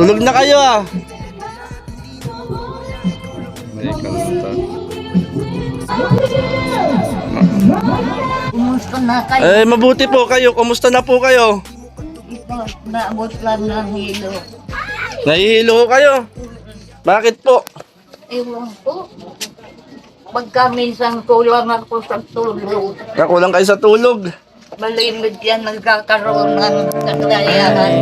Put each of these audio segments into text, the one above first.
Tulog na kayo ah. May kanta. Kumusta na kayo? Eh, mabuti po kayo. Kumusta na po kayo? Ito, naabot lang ng hilo. Nahihilo kayo? Bakit po? Ewan ko. Pagka minsan kulang ako sa tulog, Nakulang kayo sa tulog. malimit yan nagkakaroon ng kakayahan.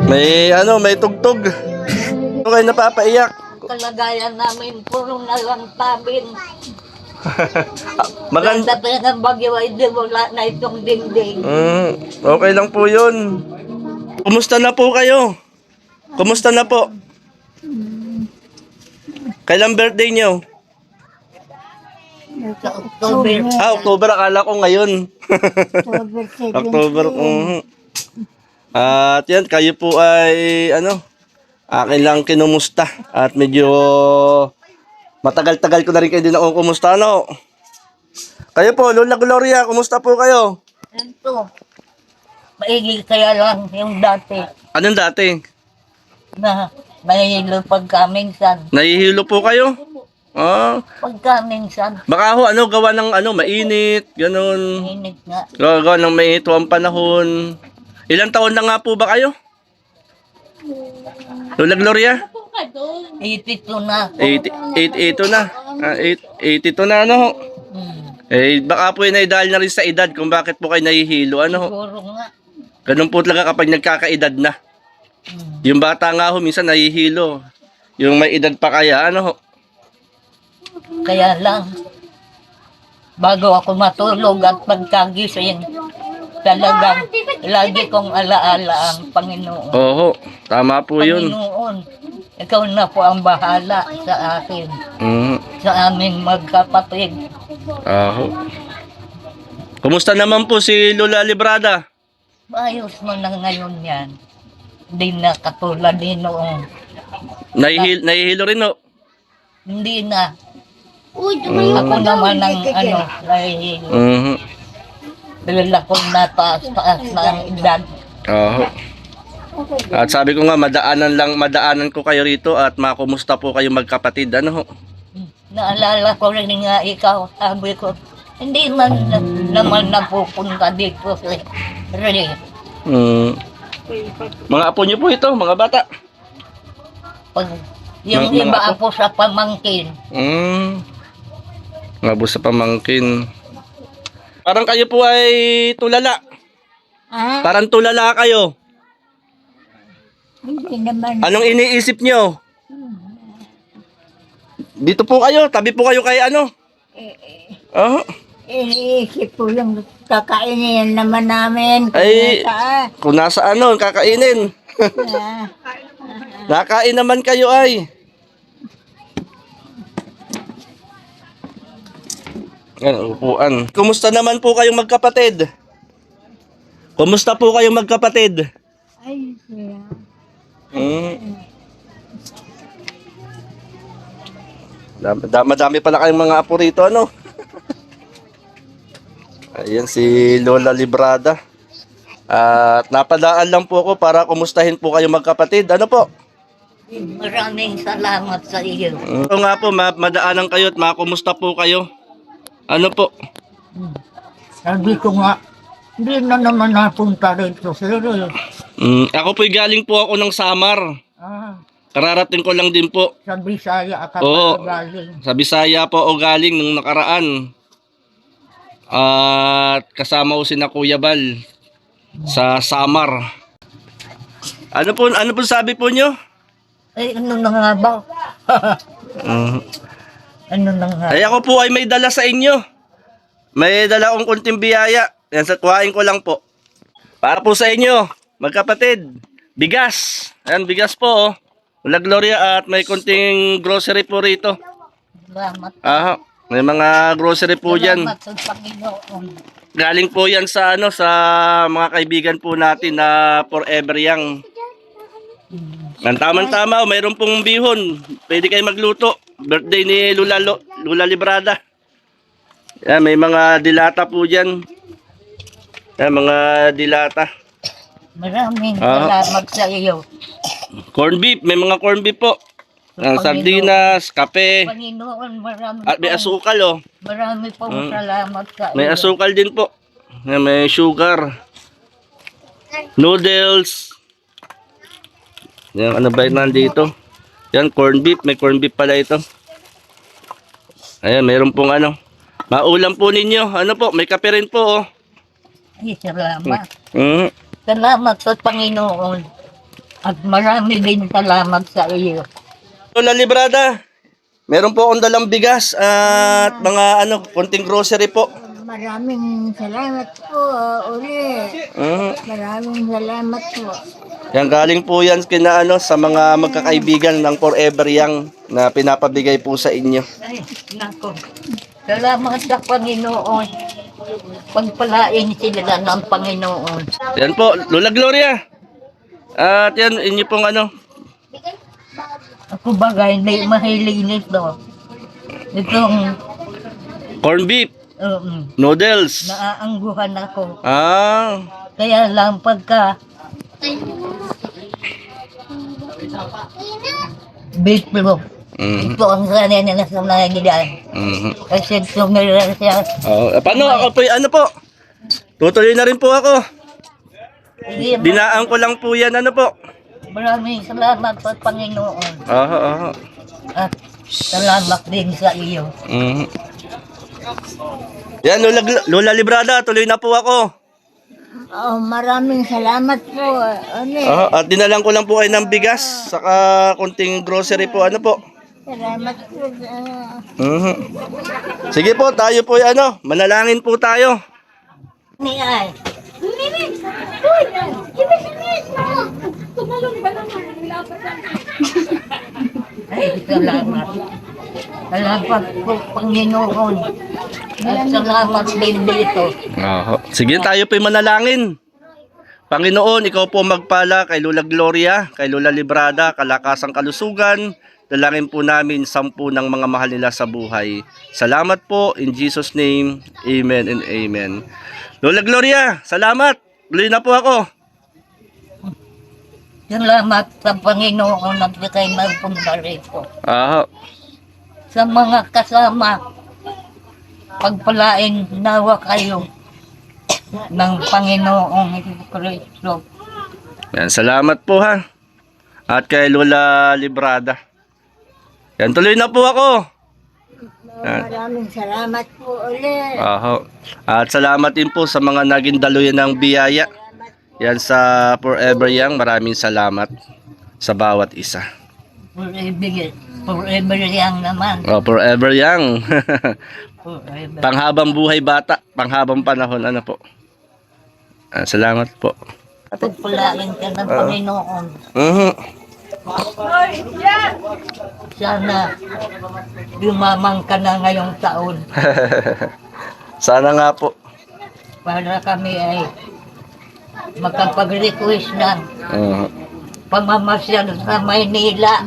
May tugtog. Ano kayo napapaiyak? Kalagayan namin, puro na lang tabin. Maganda. Dapat ng bagyo ay di wala na itong dingding. Okay lang po yun. Kumusta na po kayo? Kumusta na po? Kailan birthday nyo? Sa October. October. Akala ko ngayon. October. At yan, kayo po ay akin lang kinumusta. At medyo matagal-tagal ko na rin kayo din ako kumusta, no? Kayo po, Lola Gloria, kumusta po kayo? Ito, maigi kaya lang yung dati Anong dati? na mahihilo pagka minsan. Nahihilo po kayo? Pagka minsan, Baka ho, gawa ng mainit, ganun. init nga. Gawa ng mainit ho ang panahon. Ilang taon na nga po ba kayo? Lola Gloria? 82 na. 82 na. 82 na, ano ho? Baka po yun ay dahil na rin sa edad kung bakit po kayo nahihilo, ano ho? Siguro nga. Ganun po talaga kapag nagkakaedad na. Yung bata nga ho, minsan nahihilo. Yung may edad pa kaya, ano ho? Kaya lang, bago ako matulog at pagkagising, talagang lagi kong alaala ang Panginoon. Oo, tama po yun. Panginoon, ikaw na po ang bahala sa akin, sa aming magkapatid. Oo. Kumusta naman po si Lola Librada? Ayos mo na ngayon yan. Hindi na katulad din noong. Nahihilo rin ho. Hindi na. Ako naman ang nahihilo. Dahil akong nataas-taas na ang edad. Oo. At sabi ko nga, madaanan ko kayo rito at makumusta po kayo magkapatid, ano ho? Naalala ko rin nga ikaw, sabi ko, hindi man naman napupunta dito si Ray. Mga apo niyo po ito, mga bata. Pag yung Mga iba apo? ako sa pamangkin, Mga apo sa pamangkin. Parang kayo po ay tulala. Parang tulala kayo. hindi naman. Anong iniisip niyo? Dito po kayo, tabi po kayo kay ano? Iniisip ko yung kakainin naman namin. Ay, kung nasa kakainin. Nakain naman kayo ay. Yan, upuan. Kumusta naman po kayong magkapatid? Kumusta po kayong magkapatid? Ay, siya. Madami pala kayong mga apo rito, ano? Ayan si Lola Librada. At napadaan lang po ako para kumustahin po kayong magkapatid. Ano po? Maraming salamat sa iyo. Oo nga po, madaanan kayo at makumusta po kayo. Ano po? Sabi ko nga, hindi na naman napunta rito, sir. Ako po'y galing po ako ng Samar. Kararating ko lang din po. Sa Bisaya ka Oo. pa galing. Sa Bisaya po o galing nung nakaraan. At kasama ko si na Kuya Bal sa Samar. Ano po sabi po nyo? Ay, ano na nga ba? Ano na nga? Ay ako po ay may dala sa inyo. May dala akong kunting biyaya. Yan, sa kuhain ko lang po. Para po sa inyo, magkapatid. Bigas. Ayan, bigas po oh. Lola Gloria at may kunting grocery po rito. Salamat. May mga grocery po dyan. Salamat sa Panginoon. Galing po yan sa sa mga kaibigan po natin na Forever Young. Tama-tama, mayroon pong bihon. Pwede kayo magluto. Birthday ni Lola Librada. Yan, may mga dilata po dyan. Yan, mga dilata. Maraming Ah. salamat sa iyo. Corn beef, may mga corn beef po. Panginoon. Sardinas, kape, Panginoon, at may asukal oh. marami pong Mm. salamat sa May iyo. asukal din po. May sugar. Noodles. Yan, ano ba yun nandito? Yan, corn beef. May corn beef pala ito. Ayan, mayroon pong ano. Maulam po ninyo. Ano po, may kape rin po oh. Ay, salamat. Mm. Salamat sa Panginoon. At marami din salamat sa iyo. Lola Librada, meron po akong dalang bigas at mga ano, konting grocery po. Maraming salamat po ulit. Mm. Maraming salamat po. Yan, galing po yan kina, ano, sa mga magkakaibigan ng Forever Young na pinapabigay po sa inyo. Ay, nako. Salamat sa Panginoon. Pagpalain sila ng Panginoon. Yan po, Lola Gloria. At yan, inyo pong ano. Ako bagay, hindi mahilig nito. Itong Corn beef, noodles. naaangguhan ako. Ah, Kaya lang pagka beef loaf, mhm, ito ang sanay na nasa mga gidan. mhm. Kasi tumira siya. Oh, paano ako po, ano po? Tutuloy na rin po ako. Sige, Dinaan ko lang po yan, ano po. maraming salamat sa Panginoon. Aha, aha. At salamat din sa iyo. Mhm. Yan, Lola Librada, tuloy na po ako. Oh, maraming salamat po ulit. At dinalang ko lang po kayo ng bigas, saka konting grocery po, ano po. Salamat po. Mhm. Sige po, tayo po ano, manalangin po tayo. Ni ay. Ay, salamat. Salamat po, Panginoon. At salamat din dito. Sige, tayo po manalangin. Panginoon, ikaw po magpala kay Lola Gloria, kay Lola Librada, kalakasang kalusugan. Dalangin po namin 10 ng mga mahal nila sa buhay. Salamat po, in Jesus' name, amen and amen. Lola Gloria, salamat. Tuloy na po ako. Salamat sa Panginoon at kay magpunta rito. Aha. Sa mga kasama, pagpalain nawa kayo ng Panginoong Kristo. Yan, salamat po ha. At kay Lola Librada. Yan, tuloy na po ako. Maraming salamat po ulit. Aha. At salamat din po sa mga naging daluyan ng biyaya. Yan sa Forever Young, maraming salamat sa bawat isa. Forever young naman. Oh, Forever Young. Forever. Panghabang buhay bata, panghabang panahon, ano po. Salamat po. Pagpalain ka ng Panginoon. Mhm. Sana lumamang ka na ngayong taon Sana nga po. para kami ay makapag-request ng Mhm. pamamasyal sa Maynila.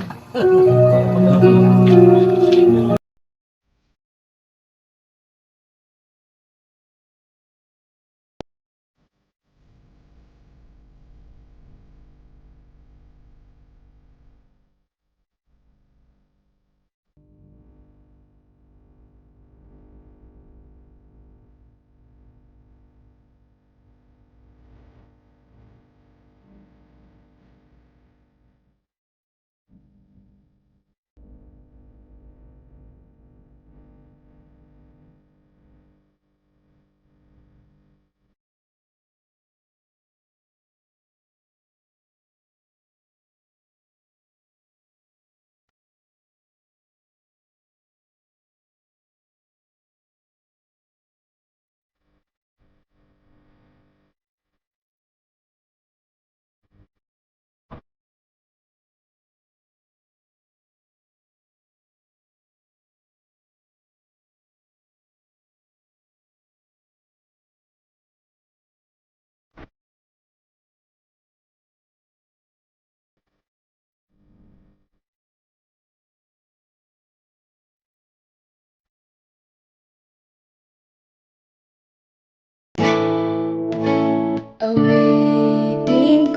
Awaiting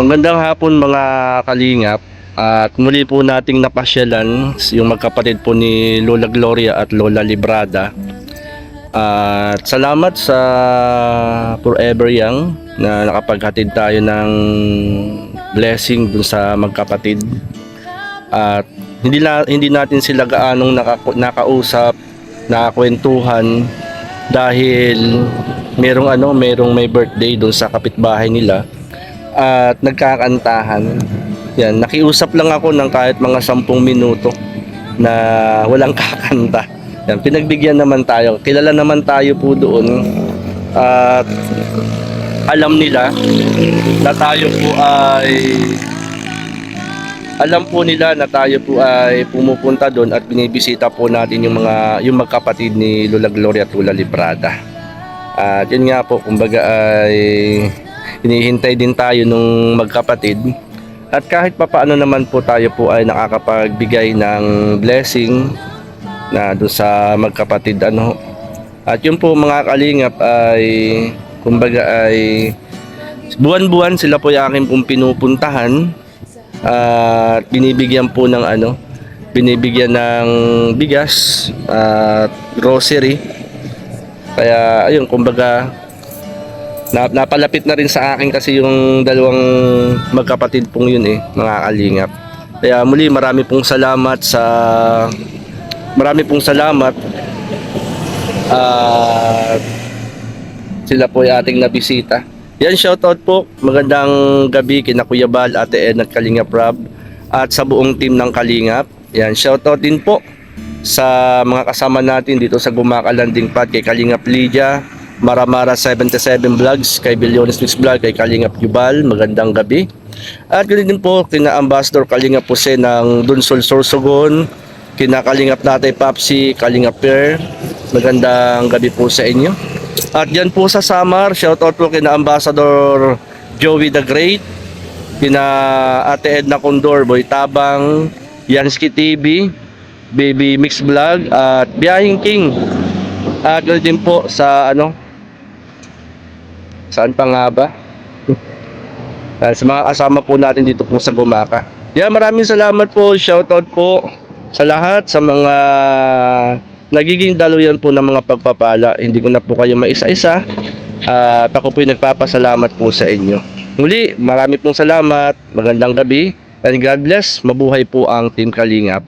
Magandang hapon mga kalingap. At muli po nating napasyalan yung magkapatid po ni Lola Gloria at Lola Librada. At salamat sa Forever Young na nakapaghatid tayo ng blessing dun sa magkapatid. At hindi natin sila gaanong nakausap, nakakwentuhan dahil merong may birthday dun sa kapitbahay nila at nagkakantahan. Yan, nakiusap lang ako ng kahit mga 10 minuto na walang kakanta. Yan, pinagbigyan naman tayo. Kilala naman tayo po doon at alam nila na tayo po ay pumupunta doon at binibisita po natin yung magkapatid ni Lola Gloria at Lola Librada. At yun nga po, kumbaga ay hinihintay din tayo nung magkapatid. At kahit papaano naman po tayo po ay nakakapagbigay ng blessing na doon sa magkapatid At yun po mga kalingap ay kumbaga ay buwan-buwan sila po yung aking pong pinupuntahan at binibigyan ng bigas at grocery. Kaya ayun, kumbaga napalapit na rin sa akin kasi yung dalawang magkapatid pong yun mga kalingap. Kaya muli marami pong salamat at sila po ay ating nabisita. Yan, shoutout po, magandang gabi kina Kuya Bal, Ate Ed at Kalingap Rob at sa buong team ng Kalingap. Yan, shoutout din po sa mga kasama natin dito sa Gumaka Landing Pad, kay Kalingap Lydia, Maramara 77 Vlogs, kay Billiones Mix Vlog, kay Kalingap Yubal, magandang gabi. At ganoon din po kina Ambassador Kalingap Jose ng Dunsol Sorsogon, kina Kalingap Tatay Papsi, Kalingap Per, magandang gabi po sa inyo. At dyan po sa Samar, shoutout po kina Ambassador Joey the Great, kina Ate Edna Condor, Boy Tabang, Yansky TV, Baby Mix Vlog at Biyahing King. At ganoon din po sa saan pa nga ba? Sa mga kasama po natin dito po sa Gumaka. Yan, maraming salamat po, shoutout po sa lahat, sa mga nagiging daluyan po ng mga pagpapala. Hindi ko na po kayo maisa-isa. At ako po yung nagpapasalamat po sa inyo. Muli, marami pong salamat, magandang gabi, and God bless, mabuhay po ang Team Kalingap.